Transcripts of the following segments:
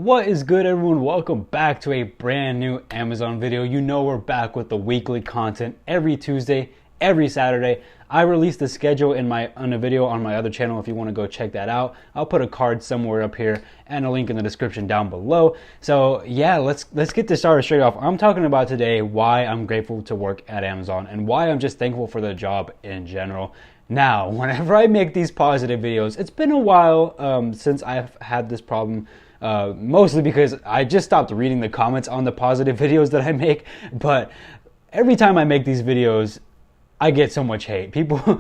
What is good, everyone? Welcome back to a brand new Amazon video. You know we're back with the weekly content every Tuesday, every Saturday. I release the schedule in a video on my other channel if you want to go check that out. I'll put a card somewhere up here and a link in the description down below. So yeah, let's get this started straight off. I'm talking about today why I'm grateful to work at Amazon and why I'm just thankful for the job in general. Now, whenever I make these positive videos, it's been a while since I've had this problem. Mostly because I just stopped reading the comments on the positive videos that I make, but every time I make these videos, I get so much hate. People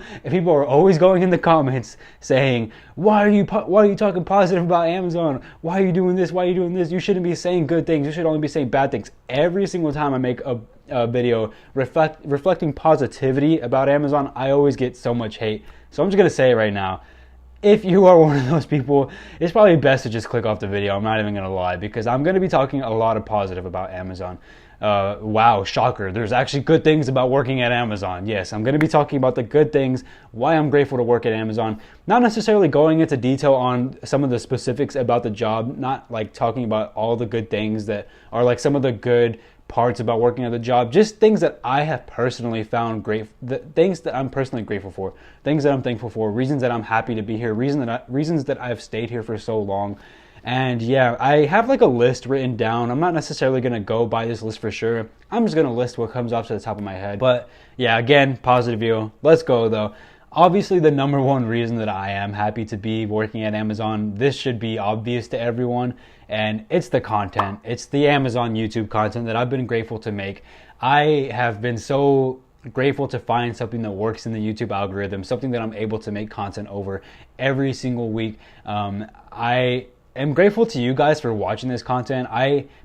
are always going in the comments saying, why are you talking positive about Amazon? Why are you doing this? Why are you doing this? You shouldn't be saying good things. You should only be saying bad things. Every single time I make a video reflecting positivity about Amazon, I always get so much hate. So I'm just going to say it right now. If you are one of those people, it's probably best to just click off the video. I'm not even going to lie, because I'm going to be talking a lot of positive about Amazon. Wow, shocker. There's actually good things about working at Amazon. Yes, I'm going to be talking about the good things, why I'm grateful to work at Amazon. Not necessarily going into detail on some of the specifics about the job, not like talking about all the good things that are like some of the good parts about working at the job, just things that I have personally found great, things that I'm personally grateful for, things that I'm thankful for, reasons that I'm happy to be here, reasons that I've stayed here for so long. And yeah, I have like a list written down. I'm not necessarily going to go by this list for sure. I'm just going to list what comes off to the top of my head. But yeah, again, positive view. Let's go though. Obviously, the number one reason that I am happy to be working at Amazon, this should be obvious to everyone, and it's the content. It's the Amazon YouTube content that I've been grateful to make. I have been so grateful to find something that works in the YouTube algorithm, something that I'm able to make content over every single week. I'm grateful to you guys for watching this content.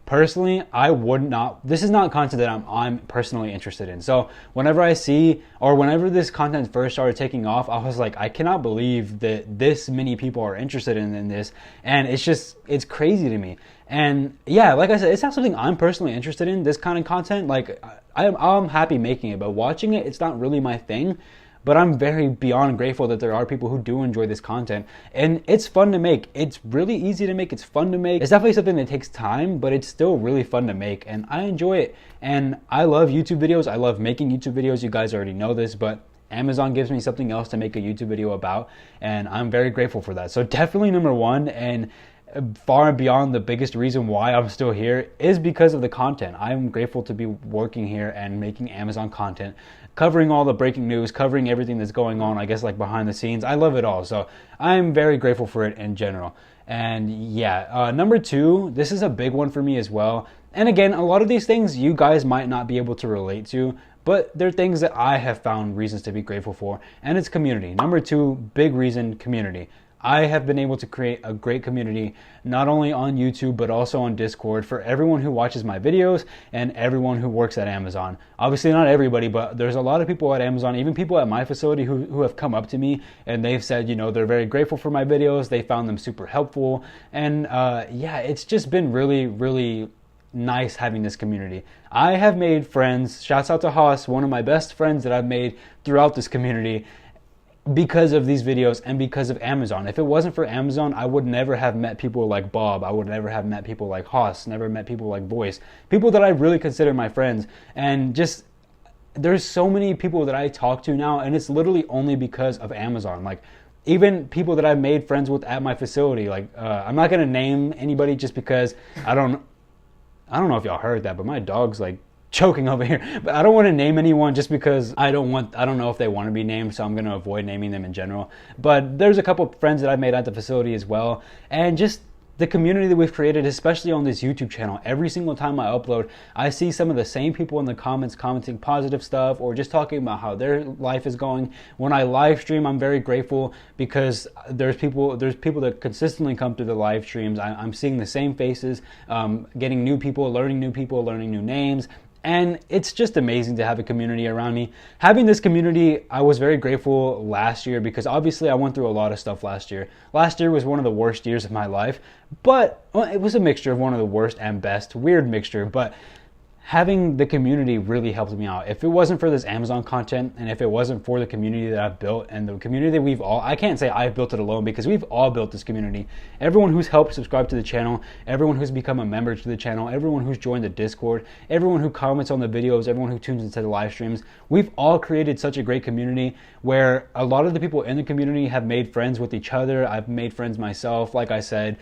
This is not content that I'm personally interested in. So whenever this content first started taking off, I was like, I cannot believe that this many people are interested in this. And it's crazy to me. And yeah, like I said, it's not something I'm personally interested in, this kind of content. Like I'm happy making it, but watching it, it's not really my thing. But I'm very beyond grateful that there are people who do enjoy this content. And it's fun to make. It's really easy to make. It's fun to make. It's definitely something that takes time, but it's still really fun to make. And I enjoy it. And I love YouTube videos. I love making YouTube videos. You guys already know this, but Amazon gives me something else to make a YouTube video about. And I'm very grateful for that. So definitely number one, and far and beyond the biggest reason why I'm still here, is because of the content. I'm grateful to be working here and making Amazon content, covering all the breaking news, covering everything that's going on, I guess, like behind the scenes. I love it all. So I'm very grateful for it in general. And yeah, number two, this is a big one for me as well. And again, a lot of these things you guys might not be able to relate to, but they're things that I have found reasons to be grateful for. And it's community. Number two, big reason, community. I have been able to create a great community, not only on YouTube, but also on Discord, for everyone who watches my videos and everyone who works at Amazon. Obviously not everybody, but there's a lot of people at Amazon, even people at my facility who have come up to me and they've said, you know, they're very grateful for my videos. They found them super helpful. And yeah, it's just been really, really nice having this community. I have made friends. Shouts out to Haas, one of my best friends that I've made throughout this community, because of these videos and because of Amazon. If it wasn't for Amazon, I would never have met people like Bob. I would never have met people like Haas, never met people like Voice, people that I really consider my friends. And just, there's so many people that I talk to now, and it's literally only because of Amazon. Like, even people that I've made friends with at my facility. Like, I'm not gonna name anybody just because I don't know if y'all heard that, but my dog's like choking over here. But I don't want to name anyone just because I don't know if they want to be named, so I'm going to avoid naming them in general. But there's a couple of friends that I've made at the facility as well, and just the community that we've created, especially on this YouTube channel. Every single time I upload, I see some of the same people in the comments commenting positive stuff or just talking about how their life is going. When I live stream, I'm very grateful because there's people that consistently come through the live streams. I'm seeing the same faces, getting new people, learning new names. And it's just amazing to have a community around me. Having this community, I was very grateful last year because obviously I went through a lot of stuff last year. Last year was one of the worst years of my life, but it was a mixture of one of the worst and best, weird mixture. But having the community really helped me out. If it wasn't for this Amazon content, and if it wasn't for the community that I've built and the community that we've all, I can't say I've built it alone because we've all built this community. Everyone who's helped subscribe to the channel, everyone who's become a member to the channel, everyone who's joined the Discord, everyone who comments on the videos, everyone who tunes into the live streams, we've all created such a great community where a lot of the people in the community have made friends with each other. I've made friends myself, like I said.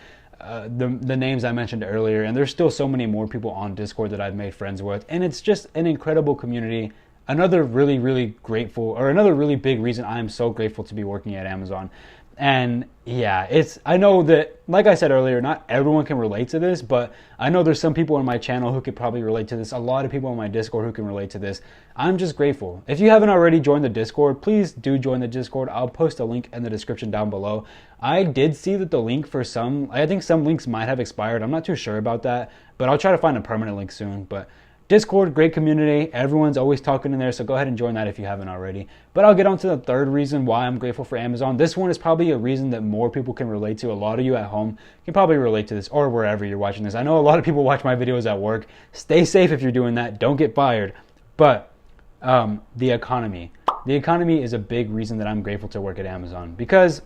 The names I mentioned earlier, and there's still so many more people on Discord that I've made friends with, and it's just an incredible community. Another really grateful, or another really big reason I am so grateful to be working at Amazon. And yeah, I know that, like I said earlier, not everyone can relate to this, but I know there's some people on my channel who could probably relate to this. A lot of people on my Discord who can relate to this. I'm just grateful. If you haven't already joined the Discord, please do join the Discord. I'll post a link in the description down below. I did see that the link for I think some links might have expired. I'm not too sure about that, but I'll try to find a permanent link soon. But Discord, great community. Everyone's always talking in there, so go ahead and join that if you haven't already. But I'll get on to the third reason why I'm grateful for Amazon. This one is probably a reason that more people can relate to. A lot of you at home can probably relate to this, or wherever you're watching this. I know a lot of people watch my videos at work. Stay safe if you're doing that. Don't get fired. But the economy. The economy is a big reason that I'm grateful to work at Amazon, because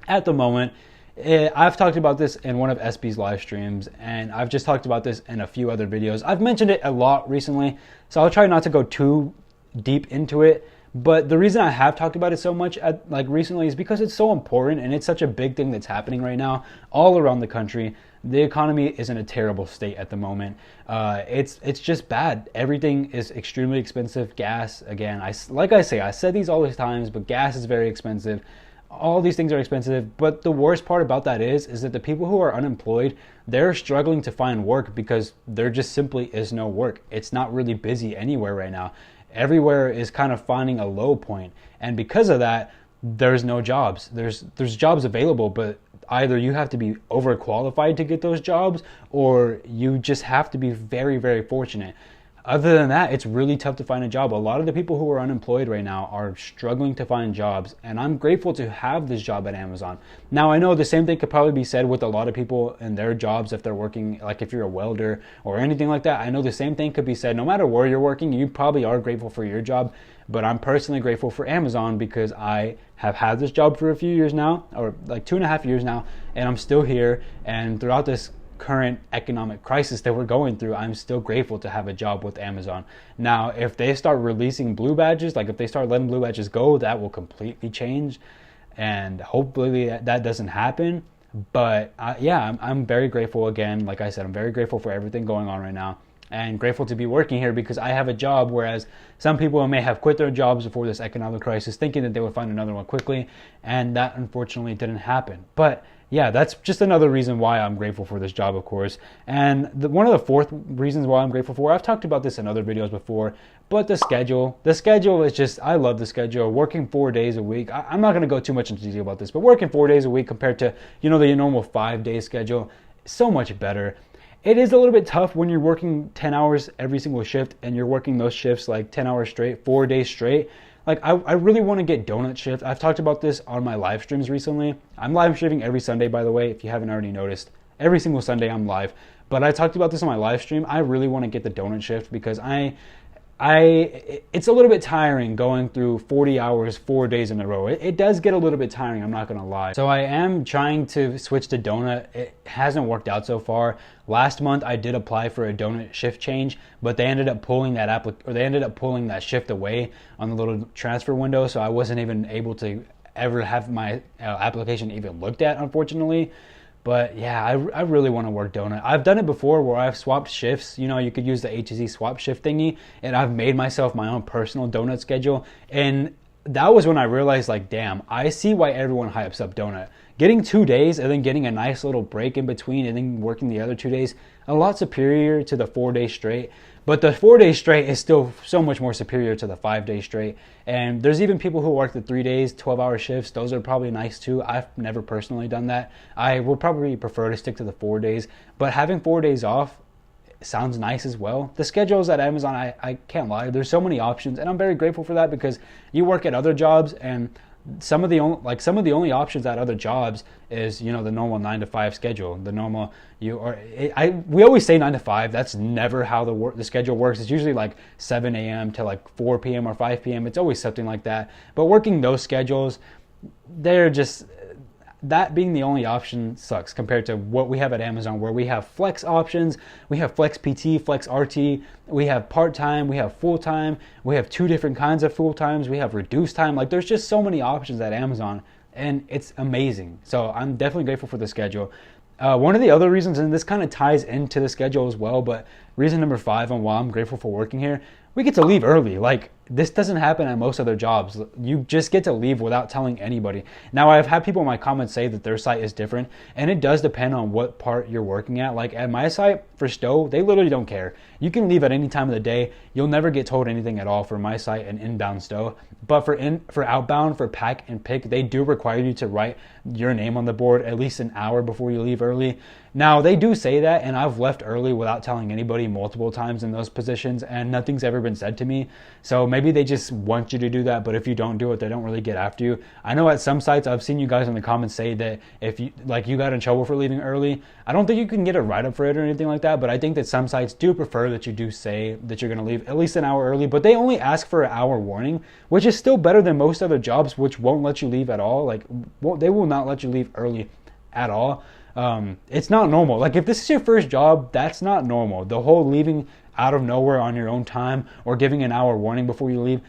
at the moment, I've talked about this in one of SB's live streams, and I've just talked about this in a few other videos. I've mentioned it a lot recently, so I'll try not to go too deep into it. But the reason I have talked about it so much recently is because it's so important, and it's such a big thing that's happening right now all around the country. The economy is in a terrible state at the moment. It's just bad. Everything is extremely expensive. Gas, again, I said these all these times, but gas is very expensive. All these things are expensive, but the worst part about that is that the people who are unemployed, they're struggling to find work because there just simply is no work. It's not really busy anywhere right now. Everywhere is kind of finding a low point, and because of that, there's no jobs. There's jobs available, but either you have to be overqualified to get those jobs, or you just have to be very fortunate. Other than that, it's really tough to find a job. A lot of the people who are unemployed right now are struggling to find jobs, and I'm grateful to have this job at Amazon. Now, I know the same thing could probably be said with a lot of people in their jobs if they're working, like if you're a welder or anything like that. I know the same thing could be said no matter where you're working. You probably are grateful for your job, but I'm personally grateful for Amazon because I have had this job for a few years now, or like 2.5 years now, and I'm still here. And throughout this current economic crisis that we're going through, I'm still grateful to have a job with Amazon. Now, if they start releasing blue badges, like if they start letting blue badges go, that will completely change, and hopefully that doesn't happen. But yeah, I'm very grateful. Again, like I said, I'm very grateful for everything going on right now, and grateful to be working here because I have a job, whereas some people may have quit their jobs before this economic crisis thinking that they would find another one quickly, and that unfortunately didn't happen. But yeah, that's just another reason why I'm grateful for this job, of course. And one of the fourth reasons why I'm grateful for, I've talked about this in other videos before, but the schedule. The schedule is just, I love the schedule. Working 4 days a week. I'm not going to go too much into detail about this, but working 4 days a week compared to, the normal 5-day schedule, so much better. It is a little bit tough when you're working 10 hours every single shift, and you're working those shifts like 10 hours straight, 4 days straight. Like, I really want to get donut shift. I've talked about this on my live streams recently. I'm live streaming every Sunday, by the way, if you haven't already noticed. Every single Sunday I'm live. But I talked about this on my live stream. I really want to get the donut shift because it's a little bit tiring going through 40 hours, 4 days in a row. It does get a little bit tiring, I'm not going to lie. So I am trying to switch to donut. It hasn't worked out so far. Last month I did apply for a donut shift change, but they ended up pulling that shift away on the little transfer window, so I wasn't even able to ever have my application even looked at, unfortunately. But yeah, I really want to work donut. I've done it before where I've swapped shifts. You could use the HZ swap shift thingy, and I've made myself my own personal donut schedule. And that was when I realized, like, damn, I see why everyone hypes up donut. Getting 2 days and then getting a nice little break in between and then working the other 2 days, a lot superior to the 4 days straight. But the 4 days straight is still so much more superior to the 5 days straight. And there's even people who work the 3 days, 12-hour shifts. Those are probably nice too. I've never personally done that. I will probably prefer to stick to the 4 days. But having 4 days off sounds nice as well. The schedules at Amazon, I can't lie. There's so many options, and I'm very grateful for that because you work at other jobs and some of the only options at other jobs is, you know, the normal 9 to 5 schedule. The normal we always say 9 to 5. That's never how the schedule works. It's usually like 7 a.m. to like 4 p.m. or 5 p.m. It's always something like that. But working those schedules, they're just, that being the only option sucks compared to what we have at Amazon, where we have flex options. We have flex PT, flex RT, we have part-time, we have full-time, we have 2 different kinds of full-times, we have reduced time. Like, there's just so many options at Amazon, and it's amazing. So I'm definitely grateful for the schedule. One of the other reasons, and this kind of ties into the schedule as well, but reason number 5 on why I'm grateful for working here, we get to leave early. Like, this doesn't happen at most other jobs. You just get to leave without telling anybody. Now, I've had people in my comments say that their site is different, and it does depend on what part you're working at. Like at my site for Stowe, they literally don't care. You can leave at any time of the day. You'll never get told anything at all for my site and inbound Stowe. But for outbound, for pack and pick, they do require you to write your name on the board at least an hour before you leave early. Now, they do say that, and I've left early without telling anybody multiple times in those positions, and nothing's ever been said to me. So maybe they just want you to do that, but if you don't do it, they don't really get after you. I know at some sites, I've seen you guys in the comments say that if you got in trouble for leaving early. I don't think you can get a write-up for it or anything like that, but I think that some sites do prefer that you do say that you're going to leave at least an hour early, but they only ask for an hour warning, which is still better than most other jobs, which won't let you leave at all. Like, they will not let you leave early at all. It's not normal. Like, if this is your first job, that's not normal. The whole leaving out of nowhere on your own time or giving an hour warning before you leave.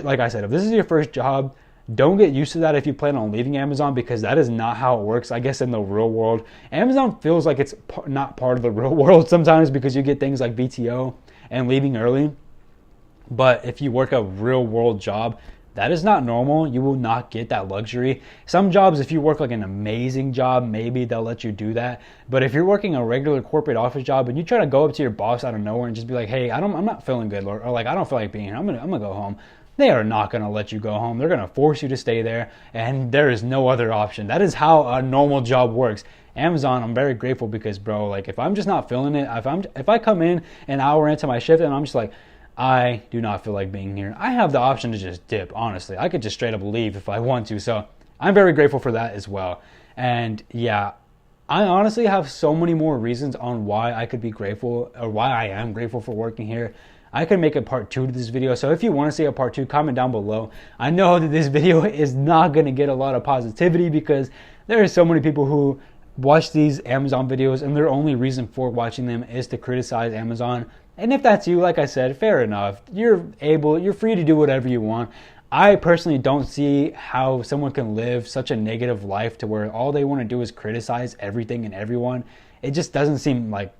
Like I said, if this is your first job, don't get used to that if you plan on leaving Amazon, because that is not how it works, I guess, in the real world. Amazon feels like it's not part of the real world sometimes because you get things like VTO and leaving early. But if you work a real world job, that is not normal. You will not get that luxury. Some jobs, if you work like an amazing job, maybe they'll let you do that. But if you're working a regular corporate office job and you try to go up to your boss out of nowhere and just be like, hey, I'm not feeling good, or like, I don't feel like being here, I'm gonna go home. They are not gonna let you go home. They're gonna force you to stay there, and there is no other option. That is how a normal job works. Amazon, I'm very grateful because, bro, like, if I'm just not feeling it, if I come in an hour into my shift and I'm just like, I do not feel like being here, I have the option to just dip, honestly. I could just straight up leave if I want to. So I'm very grateful for that as well. And yeah, I honestly have so many more reasons on why I could be grateful, or why I am grateful for working here. I could make a part 2 to this video. So if you want to see a part 2, comment down below. I know that this video is not going to get a lot of positivity because there are so many people who watch these Amazon videos and their only reason for watching them is to criticize Amazon. And if that's you, like I said, fair enough. You're free to do whatever you want. I personally don't see how someone can live such a negative life to where all they want to do is criticize everything and everyone. It just doesn't seem like,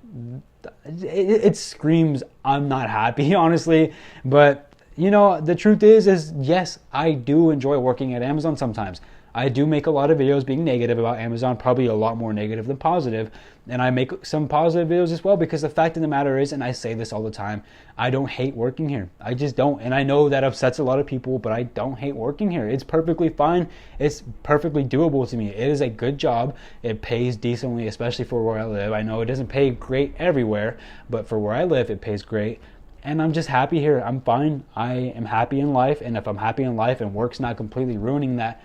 it screams, I'm not happy, honestly. But, you know, the truth is yes, I do enjoy working at Amazon sometimes. I do make a lot of videos being negative about Amazon, probably a lot more negative than positive. And I make some positive videos as well, because the fact of the matter is, and I say this all the time, I don't hate working here. I just don't. And I know that upsets a lot of people, but I don't hate working here. It's perfectly fine. It's perfectly doable to me. It is a good job. It pays decently, especially for where I live. I know it doesn't pay great everywhere, but for where I live, it pays great. And I'm just happy here. I'm fine. I am happy in life. And if I'm happy in life and work's not completely ruining that,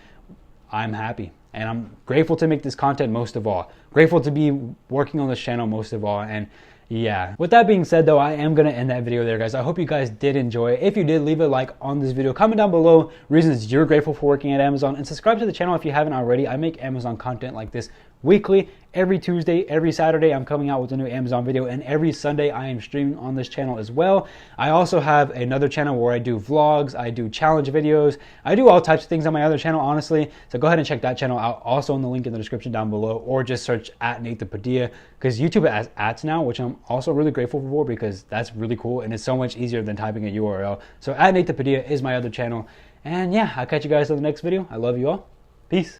I'm happy. And I'm grateful to make this content most of all. Grateful to be working on this channel most of all. And yeah, with that being said though, I am going to end that video there, guys. I hope you guys did enjoy it. If you did, leave a like on this video. Comment down below reasons you're grateful for working at Amazon, and subscribe to the channel if you haven't already. I make Amazon content like this weekly. Every Tuesday, every Saturday, I'm coming out with a new Amazon video, and every Sunday I am streaming on this channel as well. I also have another channel where I do vlogs, I do challenge videos, I do all types of things on my other channel, honestly. So go ahead and check that channel out, also in the link in the description down below, or just search at Nathan Padilla, because YouTube has ads now, which I'm also really grateful for, because that's really cool and it's so much easier than typing a URL. So at Nathan Padilla is my other channel. And yeah, I'll catch you guys in the next video. I love you all. Peace.